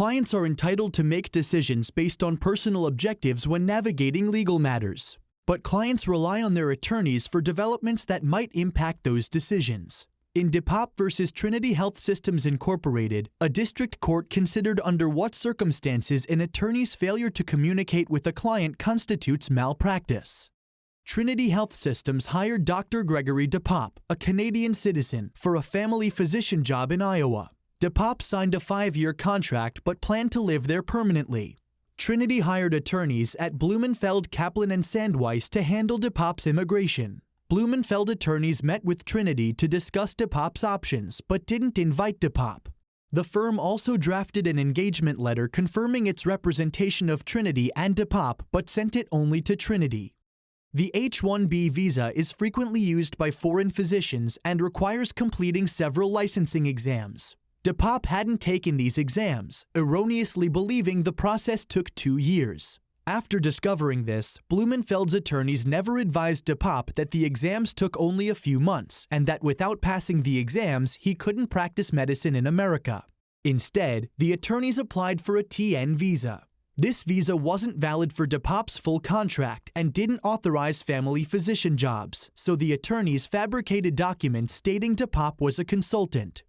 Clients are entitled to make decisions based on personal objectives when navigating legal matters, but clients rely on their attorneys for developments that might impact those decisions. In DePape v. Trinity Health Systems Incorporated, a district court considered under what circumstances an attorney's failure to communicate with a client constitutes malpractice. Trinity Health Systems hired Dr. Gregory DePape, a Canadian citizen, for a family physician job in Iowa. DePape signed a 5-year contract but planned to live there permanently. Trinity hired attorneys at Blumenfeld, Kaplan, and Sandweiss to handle DePape's immigration. Blumenfeld attorneys met with Trinity to discuss DePape's options but didn't invite DePape. The firm also drafted an engagement letter confirming its representation of Trinity and DePape but sent it only to Trinity. The H-1B visa is frequently used by foreign physicians and requires completing several licensing exams. DePape hadn't taken these exams, erroneously believing the process took 2 years. After discovering this, Blumenfeld's attorneys never advised DePape that the exams took only a few months and that without passing the exams, he couldn't practice medicine in America. Instead, the attorneys applied for a TN visa. This visa wasn't valid for DePape's full contract and didn't authorize family physician jobs, so the attorneys fabricated documents stating DePape was a consultant.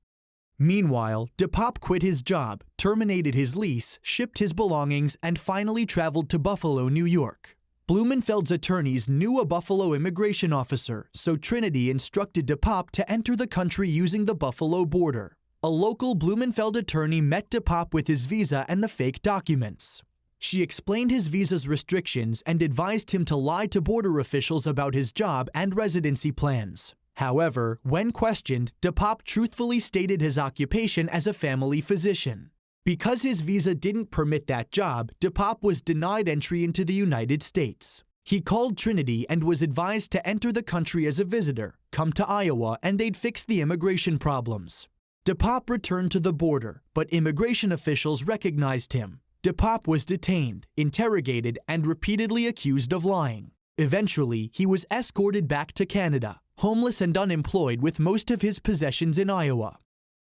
Meanwhile, DePape quit his job, terminated his lease, shipped his belongings, and finally traveled to Buffalo, New York. Blumenfeld's attorneys knew a Buffalo immigration officer, so Trinity instructed DePape to enter the country using the Buffalo border. A local Blumenfeld attorney met DePape with his visa and the fake documents. She explained his visa's restrictions and advised him to lie to border officials about his job and residency plans. However, when questioned, DePape truthfully stated his occupation as a family physician. Because his visa didn't permit that job, DePape was denied entry into the United States. He called Trinity and was advised to enter the country as a visitor, come to Iowa, and they'd fix the immigration problems. DePape returned to the border, but immigration officials recognized him. DePape was detained, interrogated, and repeatedly accused of lying. Eventually, he was escorted back to Canada, homeless and unemployed with most of his possessions in Iowa.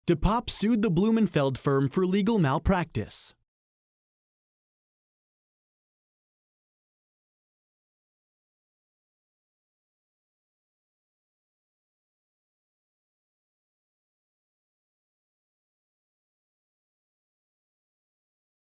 DePape sued the Blumenfeld firm for legal malpractice.